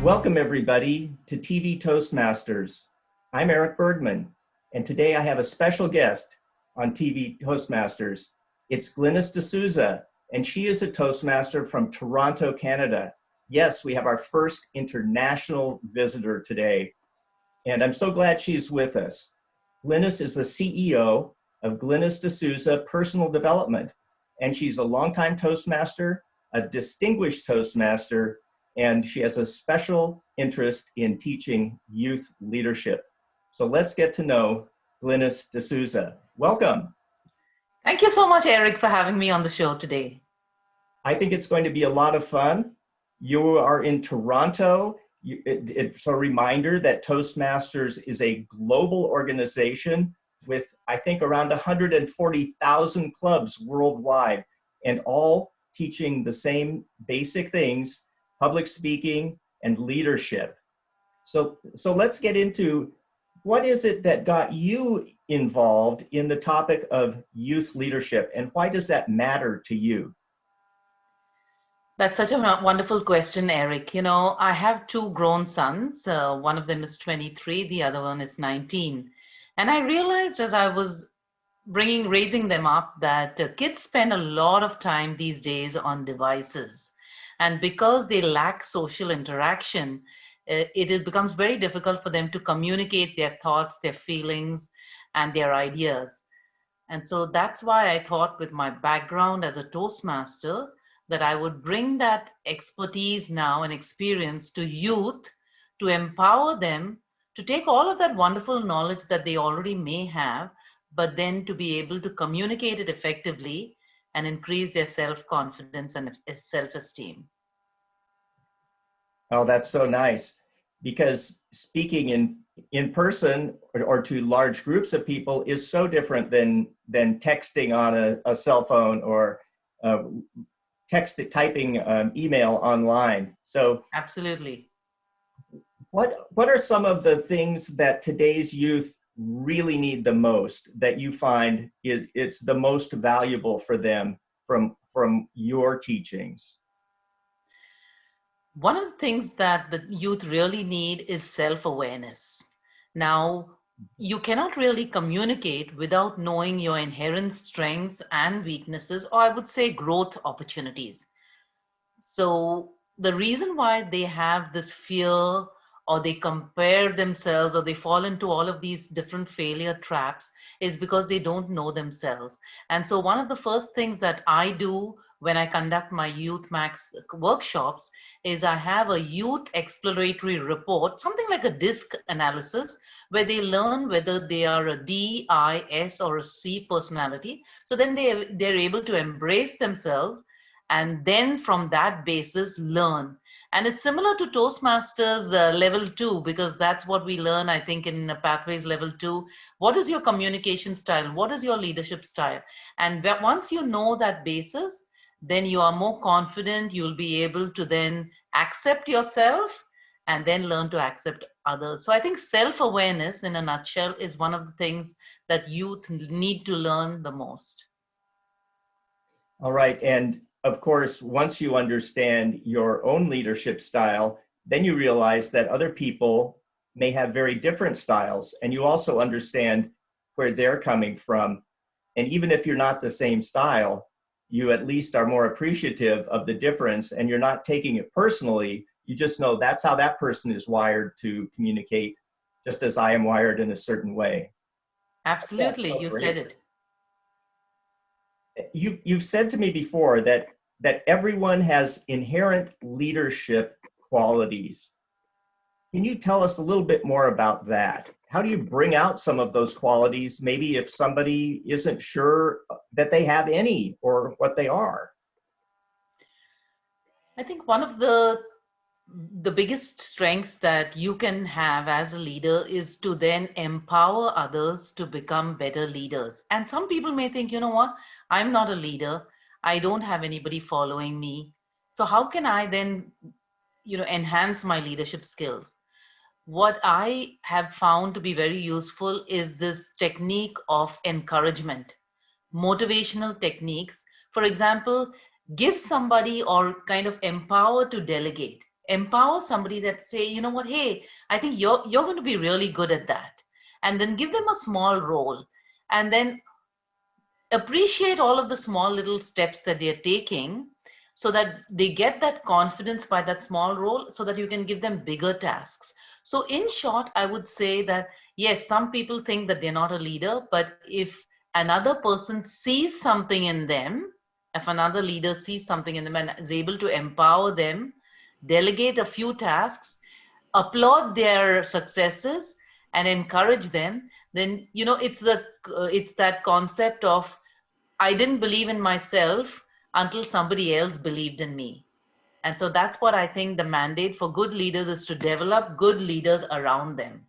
Welcome everybody to TV Toastmasters. I'm Erik Bergman, and today I have a special guest on TV Toastmasters. It's Glynis D'Souza, and she is a Toastmaster from Toronto, Canada. Yes, we have our first international visitor today, and I'm so glad she's with us. Glynis is the CEO of Glynis D'Souza Personal Development, and she's a longtime Toastmaster, a distinguished Toastmaster, and she has a special interest in teaching youth leadership. So let's get to know Glynis D'Souza. Welcome. Thank you so much, Erik, for having me on the show today. I think it's going to be a lot of fun. You are in Toronto. It's a reminder that Toastmasters is a global organization with, I think, around 140,000 clubs worldwide, and all teaching the same basic things: public speaking and leadership. So let's get into what is it that got you involved in the topic of youth leadership, and why does that matter to you? That's such a wonderful question, Erik. You know, I have two grown sons. One of them is 23, the other one is 19. And I realized as I was raising them up that kids spend a lot of time these days on devices. And because they lack social interaction, it becomes very difficult for them to communicate their thoughts, their feelings, and their ideas. And so that's why I thought, with my background as a Toastmaster, that I would bring that expertise now and experience to youth to empower them to take all of that wonderful knowledge that they already may have, but then to be able to communicate it effectively and increase their self-confidence and self-esteem. Oh, that's so nice. Because speaking in person or to large groups of people is so different than texting on a cell phone or typing email online. So absolutely. What are some of the things that today's youth really need the most, that you find it's the most valuable for them from your teachings? One of the things that the youth really need is self-awareness. Now, you cannot really communicate without knowing your inherent strengths and weaknesses, or I would say growth opportunities. So the reason why they have this fear, or they compare themselves, or they fall into all of these different failure traps, is because they don't know themselves. And so one of the first things that I do when I conduct my Youth Max workshops is I have a youth exploratory report, something like a DISC analysis, where they learn whether they are a D, I, S, or a C personality. So then they're able to embrace themselves, and then from that basis learn. And it's similar to Toastmasters level 2, because that's what we learn, I think, in Pathways level 2. What is your communication style? What is your leadership style? And once you know that basis, then you are more confident. You'll be able to then accept yourself and then learn to accept others. So I think self-awareness, in a nutshell, is one of the things that youth need to learn the most. All right. And of course, once you understand your own leadership style, then you realize that other people may have very different styles, and you also understand where they're coming from. And even if you're not the same style, you at least are more appreciative of the difference, and you're not taking it personally. You just know that's how that person is wired to communicate, just as I am wired in a certain way. Absolutely, you said it. You've said to me before that everyone has inherent leadership qualities. Can you tell us a little bit more about that? How do you bring out some of those qualities, maybe if somebody isn't sure that they have any or what they are? I think one of the biggest strengths that you can have as a leader is to then empower others to become better leaders. And some people may think, you know what, I'm not a leader. I don't have anybody following me. So how can I then, enhance my leadership skills? What I have found to be very useful is this technique of encouragement, motivational techniques. For example, give somebody, or kind of empower to delegate. empower somebody that say, you know what, hey, I think you're going to be really good at that. And then give them a small role. And then appreciate all of the small little steps that they're taking so that they get that confidence by that small role so that you can give them bigger tasks. So in short, I would say that yes, some people think that they're not a leader, but if another person sees something in them, if another leader sees something in them and is able to empower them, delegate a few tasks, applaud their successes and encourage them, then it's that concept of I didn't believe in myself until somebody else believed in me. And so that's what I think the mandate for good leaders is, to develop good leaders around them.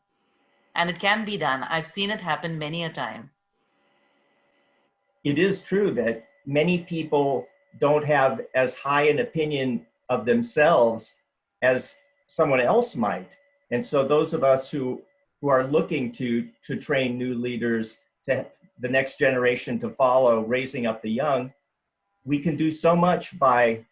And it can be done. I've seen it happen many a time. It is true that many people don't have as high an opinion of themselves as someone else might. And so those of us who are looking to train new leaders, to the next generation to follow, raising up the young, we can do so much by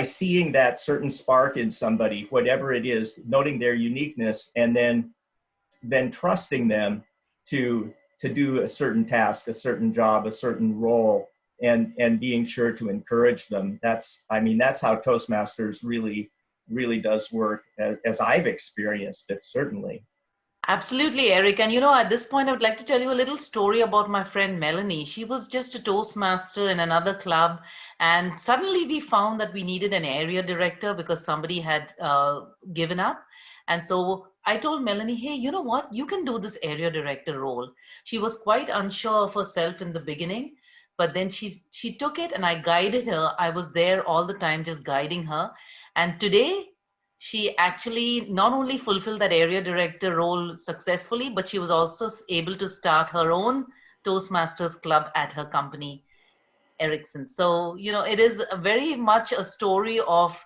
seeing that certain spark in somebody, whatever it is, noting their uniqueness, and then trusting them to do a certain task, a certain job, a certain role, and being sure to encourage them. That's how Toastmasters really does work, as I've experienced it, certainly. Absolutely, Eric. And at this point, I would like to tell you a little story about my friend Melanie. She was just a Toastmaster in another club. And suddenly we found that we needed an area director because somebody had given up. And so I told Melanie, hey, you know what? You can do this area director role. She was quite unsure of herself in the beginning, but then she took it and I guided her. I was there all the time just guiding her. And today, she actually not only fulfilled that area director role successfully, but she was also able to start her own Toastmasters club at her company, Ericsson. So, it is very much a story of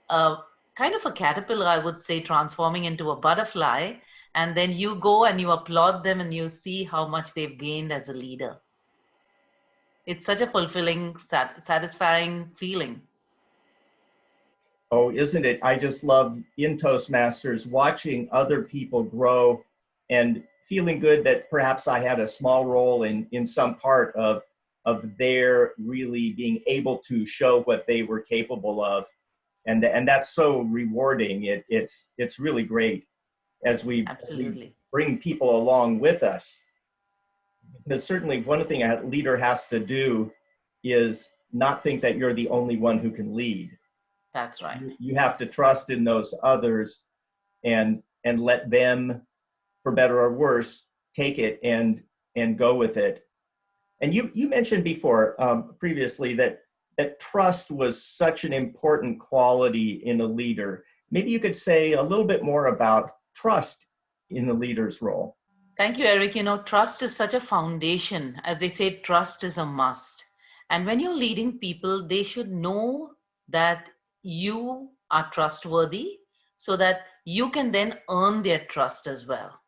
kind of a caterpillar, I would say, transforming into a butterfly. And then you go and you applaud them and you see how much they've gained as a leader. It's such a fulfilling, satisfying feeling. Oh, isn't it? I just love in Toastmasters watching other people grow and feeling good that perhaps I had a small role in some part of their really being able to show what they were capable of. And that's so rewarding. It's really great as we bring people along with us. Because certainly one thing a leader has to do is not think that you're the only one who can lead. That's right. You have to trust in those others and let them, for better or worse, take it and go with it. And you mentioned before, previously, that trust was such an important quality in a leader. Maybe you could say a little bit more about trust in the leader's role. Thank you, Eric. Trust is such a foundation. As they say, trust is a must. And when you're leading people, they should know that you are trustworthy so that you can then earn their trust as well.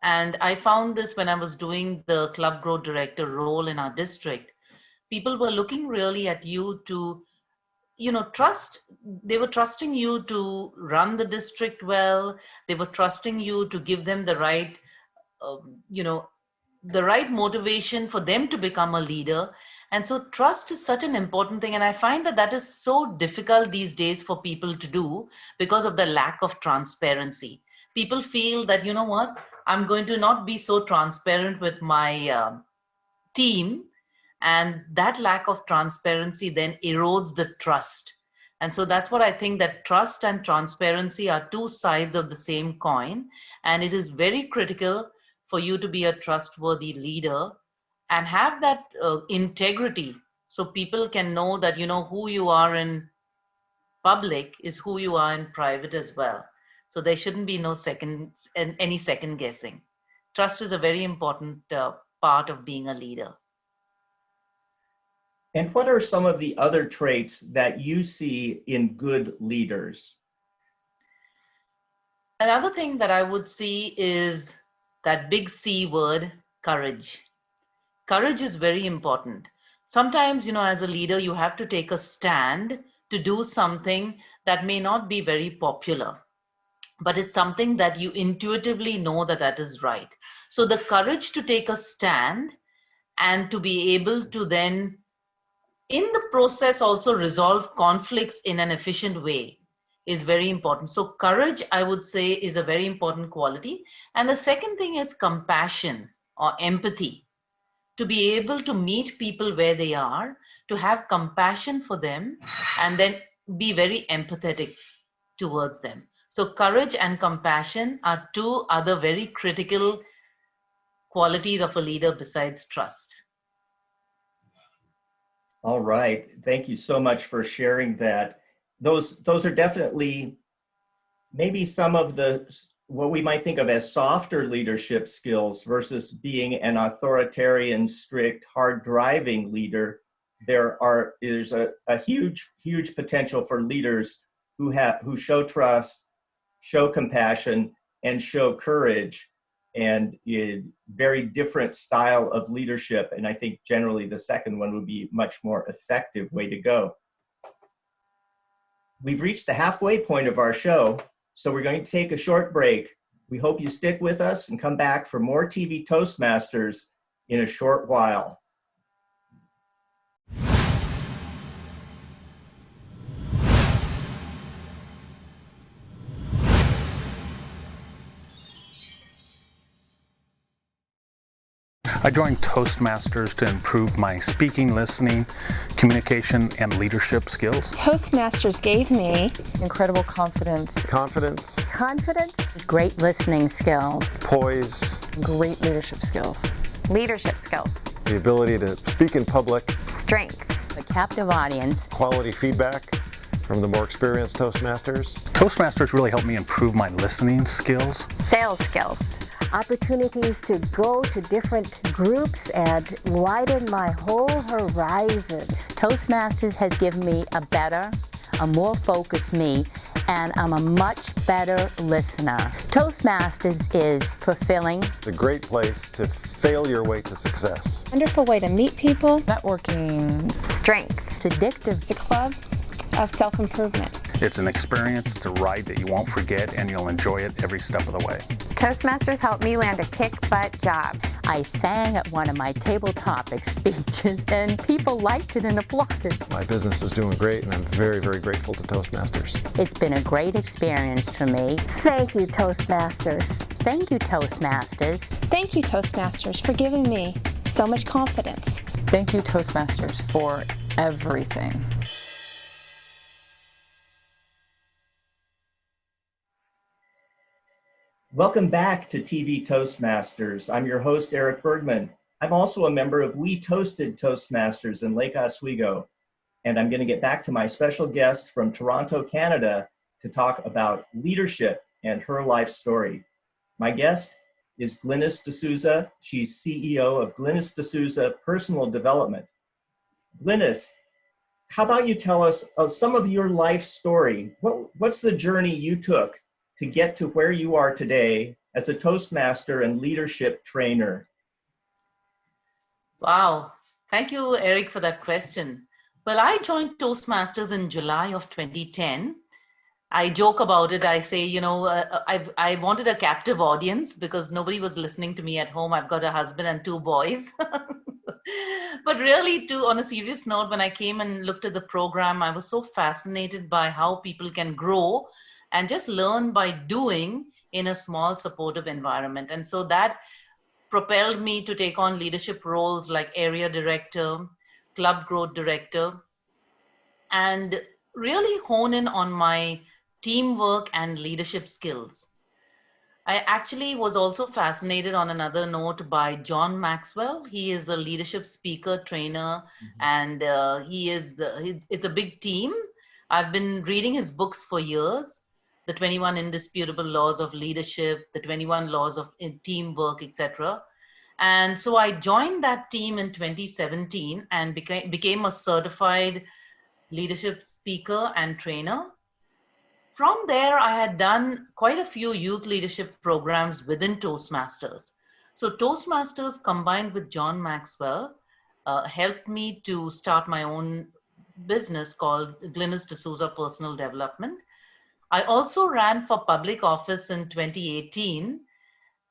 And I found this when I was doing the club growth director role in our district. People were looking really at you to, trust. They were trusting you to run the district well. They were trusting you to give them the right, the right motivation for them to become a leader. And so trust is such an important thing. And I find that is so difficult these days for people to do because of the lack of transparency. People feel that, you know what, I'm going to not be so transparent with my team. And that lack of transparency then erodes the trust. And so that's what I think, that trust and transparency are two sides of the same coin. And it is very critical for you to be a trustworthy leader and have that integrity so people can know that, who you are in public is who you are in private as well. So there shouldn't be any second guessing. Trust is a very important part of being a leader. And what are some of the other traits that you see in good leaders? Another thing that I would see is that big C word, courage. Courage is very important. Sometimes, as a leader, you have to take a stand to do something that may not be very popular, but it's something that you intuitively know that that is right. So the courage to take a stand and to be able to then, in the process, also resolve conflicts in an efficient way is very important. So courage, I would say, is a very important quality. And the second thing is compassion or empathy, to be able to meet people where they are, to have compassion for them, and then be very empathetic towards them. So courage and compassion are two other very critical qualities of a leader besides trust. All right. Thank you so much for sharing that. Those are definitely maybe some of the what we might think of as softer leadership skills versus being an authoritarian, strict, hard driving leader. There's a huge potential for leaders who show trust, show compassion, and show courage, and a very different style of leadership. And I think generally the second one would be much more effective way to go. We've reached the halfway point of our show, so we're going to take a short break. We hope you stick with us and come back for more TV Toastmasters in a short while. I joined Toastmasters to improve my speaking, listening, communication, and leadership skills. Toastmasters gave me incredible confidence, confidence, great listening skills, poise, great leadership skills, the ability to speak in public, strength, a captive audience, quality feedback from the more experienced Toastmasters. Toastmasters really helped me improve my listening skills, sales skills, opportunities to go to different groups and widen my whole horizon. Toastmasters has given me a more focused me, and I'm a much better listener. Toastmasters is fulfilling. It's a great place to fail your way to success. Wonderful way to meet people. networking, Strength. It's addictive. It's a club of self-improvement. It's an experience, it's a ride that you won't forget, and you'll enjoy it every step of the way. Toastmasters helped me land a kick-butt job. I sang at one of my table topic speeches, and people liked it and applauded. My business is doing great, and I'm very, very grateful to Toastmasters. It's been a great experience for me. Thank you, Toastmasters. Thank you, Toastmasters. Thank you, Toastmasters, for giving me so much confidence. thank you Toastmasters for everything. Welcome back to TV Toastmasters. I'm your host, Erik Bergman. I'm also a member of We Toasted Toastmasters in Lake Oswego, and I'm going to get back to my special guest from Toronto, Canada, to talk about leadership and her life story. My guest is Glynis D'Souza. She's CEO of Glynis D'Souza Personal Development. Glynis, how about you tell us some of your life story? What's the journey you took to get to where you are today as a Toastmaster and leadership trainer? Wow. Thank you, Eric, for that question. Well, I joined Toastmasters in July of 2010. I joke about it. I say, I wanted a captive audience because nobody was listening to me at home. I've got a husband and 2 boys. But really, on a serious note, when I came and looked at the program, I was so fascinated by how people can grow and just learn by doing in a small supportive environment. And so that propelled me to take on leadership roles like area director, club growth director, and really hone in on my teamwork and leadership skills. I actually was also fascinated on another note by John Maxwell. He is a leadership speaker, trainer, and it's a big team. I've been reading his books for years. The 21 Indisputable Laws of Leadership, the 21 Laws of Teamwork, etc. And so I joined that team in 2017 and became a certified leadership speaker and trainer. From there, I had done quite a few youth leadership programs within Toastmasters. So Toastmasters combined with John Maxwell helped me to start my own business called Glynis D'Souza Personal Development. I also ran for public office in 2018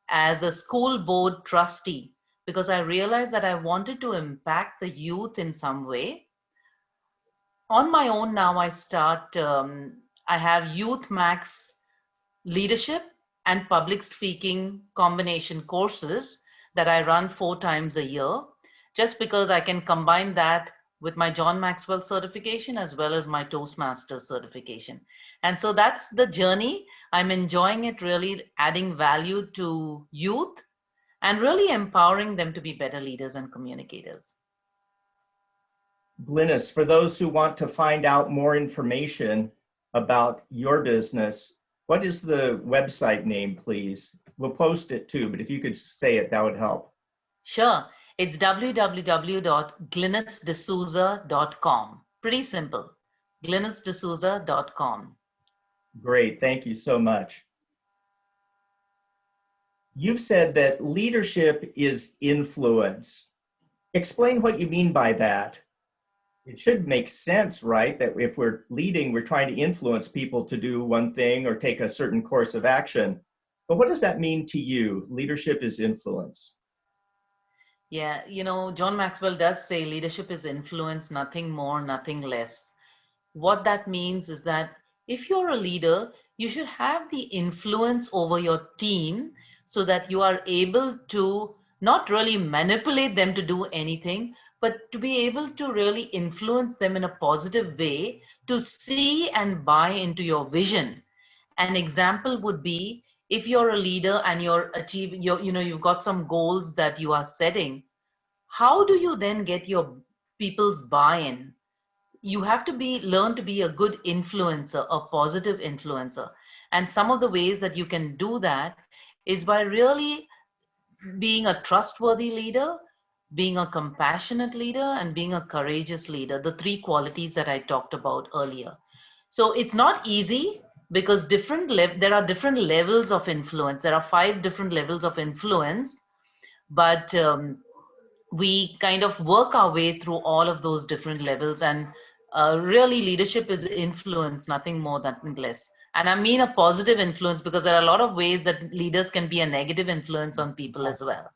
as a school board trustee because I realized that I wanted to impact the youth in some way. On my own now, I have Youth Max leadership and public speaking combination courses that I run 4 times a year, just because I can combine that with my John Maxwell certification as well as my Toastmasters certification. And so that's the journey. I'm enjoying it, really adding value to youth and really empowering them to be better leaders and communicators. Glynis, for those who want to find out more information about your business, what is the website name, please? We'll post it too, but if you could say it, that would help. Sure. It's www.glynisdesouza.com. Pretty simple. glynisdesouza.com. Great. Thank you so much. You've said that leadership is influence. Explain what you mean by that. It should make sense, right? That if we're leading, we're trying to influence people to do one thing or take a certain course of action. But what does that mean to you? Leadership is influence. Yeah, John Maxwell does say leadership is influence, nothing more, nothing less. What that means is that if you're a leader, you should have the influence over your team so that you are able to not really manipulate them to do anything, but to be able to really influence them in a positive way to see and buy into your vision. An example would be if you're a leader and you're achieving, you've got some goals that you are setting. How do you then get your people's buy-in? You have to learn to be a good influencer, a positive influencer. And some of the ways that you can do that is by really being a trustworthy leader, being a compassionate leader, and being a courageous leader, the 3 qualities that I talked about earlier. So it's not easy because there are different levels of influence. There are 5 different levels of influence, but we kind of work our way through all of those different levels. And really leadership is influence, nothing more, nothing less. And I mean a positive influence because there are a lot of ways that leaders can be a negative influence on people as well.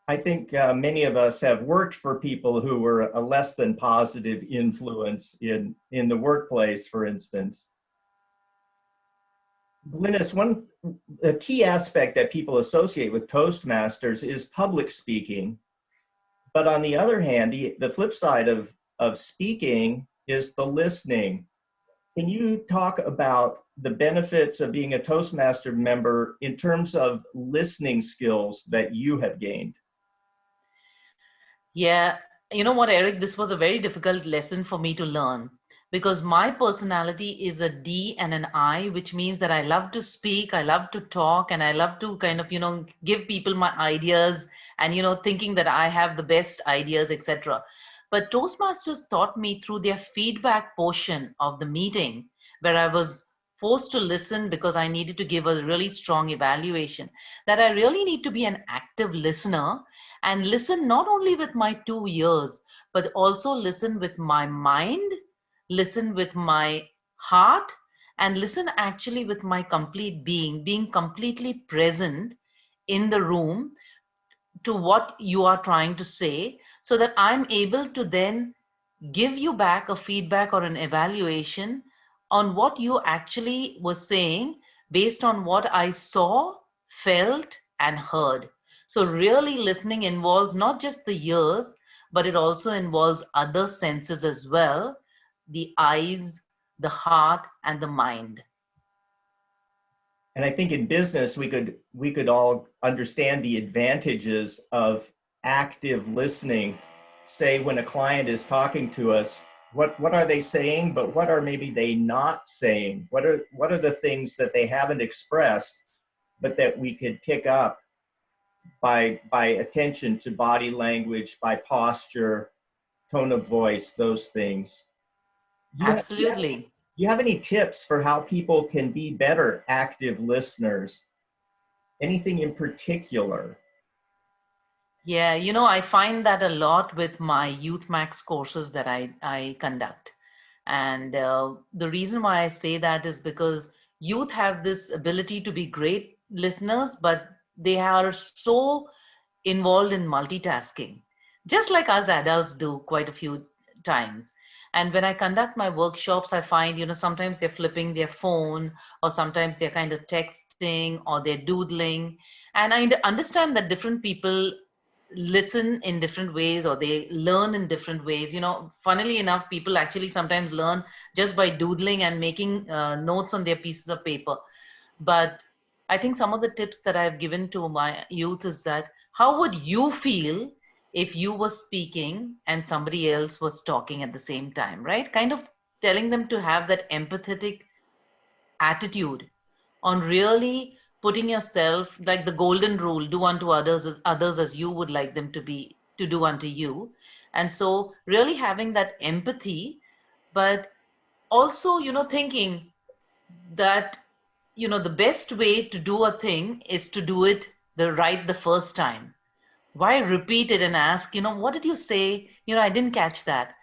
I think many of us have worked for people who were a less than positive influence in the workplace, for instance. Glynis, a key aspect that people associate with Toastmasters is public speaking. But on the other hand, the flip side of speaking is the listening. Can you talk about the benefits of being a Toastmaster member in terms of listening skills that you have gained? Yeah, you know what, Eric, this was a very difficult lesson for me to learn because my personality is a D and an I, which means that I love to speak, I love to talk, and I love to kind of, give people my ideas and, thinking that I have the best ideas, etc. But Toastmasters taught me through their feedback portion of the meeting, where I was forced to listen because I needed to give a really strong evaluation, that I really need to be an active listener and listen not only with my 2 ears, but also listen with my mind, listen with my heart, and listen actually with my complete being completely present in the room to what you are trying to say, so that I'm able to then give you back a feedback or an evaluation on what you actually were saying based on what I saw, felt, and heard. So really listening involves not just the ears, but it also involves other senses as well, the eyes, the heart, and the mind. And I think in business, we could all understand the advantages of active listening. Say when a client is talking to us, what are they saying, but what are maybe they not saying? What are the things that they haven't expressed, but that we could pick up by attention to body language, by posture, tone of voice, those things. Absolutely. Do you have any tips for how people can be better active listeners? Anything in particular? Yeah, I find that a lot with my Youth Max courses that I conduct. And the reason why I say that is because youth have this ability to be great listeners, but they are so involved in multitasking, just like us adults do quite a few times. And when I conduct my workshops, I find, sometimes they're flipping their phone, or sometimes they're kind of texting, or they're doodling. And I understand that different people listen in different ways, or they learn in different ways. Funnily enough, people actually sometimes learn just by doodling and making notes on their pieces of paper. But I think some of the tips that I've given to my youth is that how would you feel if you were speaking and somebody else was talking at the same time, right? Kind of telling them to have that empathetic attitude on really putting yourself, like the golden rule, do unto others as you would like them to do unto you. And so really having that empathy, but also, thinking that, the best way to do a thing is to do it the first time. Why repeat it and ask, what did you say? I didn't catch that.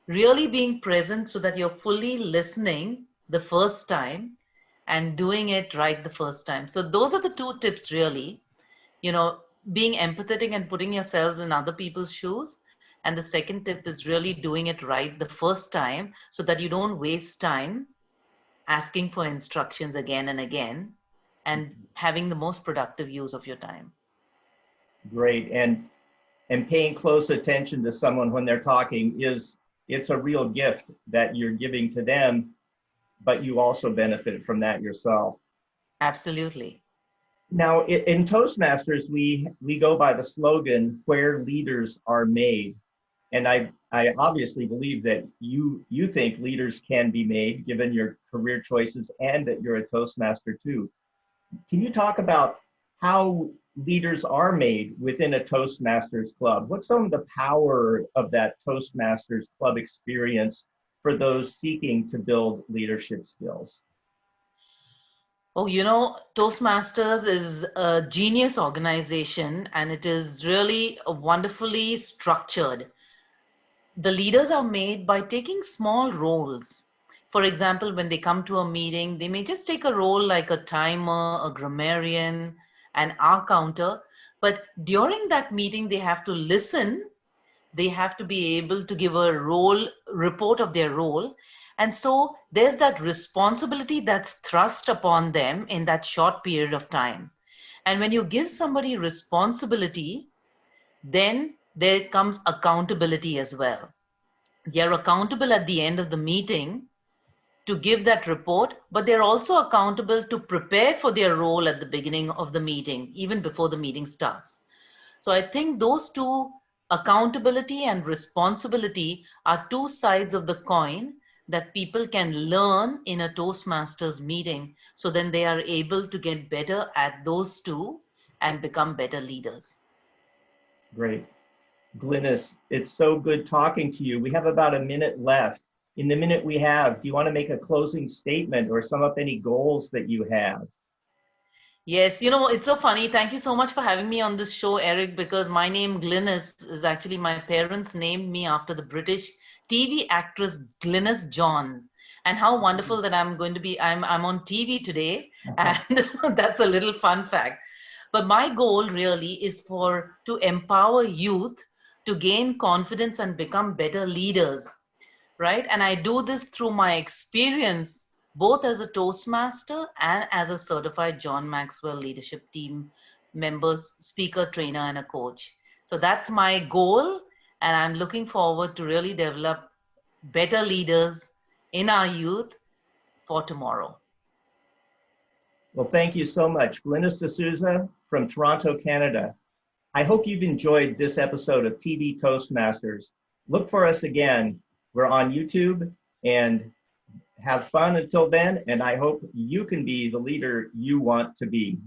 Really being present so that you're fully listening the first time and doing it right the first time. So those are the two tips really, you know, being empathetic and putting yourselves in other people's shoes. And the second tip is really doing it right the first time so that you don't waste time asking for instructions again and again and having the most productive use of your time. Great. And paying close attention to someone when they're talking it's a real gift that you're giving to them, but you also benefit from that yourself. Absolutely. Now, in Toastmasters, we go by the slogan, where leaders are made. And I obviously believe that you think leaders can be made given your career choices and that you're a Toastmaster too. Can you talk about how leaders are made within a Toastmasters club? What's some of the power of that Toastmasters club experience for those seeking to build leadership skills? Oh, Toastmasters is a genius organization and it is really wonderfully structured. The leaders are made by taking small roles. For example, when they come to a meeting, they may just take a role like a timer, a grammarian, an hour counter. But during that meeting, they have to listen. They have to be able to give a role report of their role. And so there's that responsibility that's thrust upon them in that short period of time. And when you give somebody responsibility, then there comes accountability as well. They are accountable at the end of the meeting to give that report, but they're also accountable to prepare for their role at the beginning of the meeting, even before the meeting starts. So I think those two, accountability and responsibility, are two sides of the coin that people can learn in a Toastmasters meeting. So then they are able to get better at those two and become better leaders. Great. Glynis, it's so good talking to you. We have about a minute left. In the minute we have, do you want to make a closing statement or sum up any goals that you have? Yes, it's so funny. Thank you so much for having me on this show, Eric, because my name Glynis is actually my parents named me after the British TV actress Glynis Johns. And how wonderful that I'm on TV today. And that's a little fun fact. But my goal really is to empower youth to gain confidence and become better leaders, right? And I do this through my experience, both as a Toastmaster and as a certified John Maxwell leadership team member, speaker, trainer, and a coach. So that's my goal. And I'm looking forward to really develop better leaders in our youth for tomorrow. Well, thank you so much. Glynis D'Souza from Toronto, Canada. I hope you've enjoyed this episode of TV Toastmasters. Look for us again. We're on YouTube, and have fun until then. And I hope you can be the leader you want to be.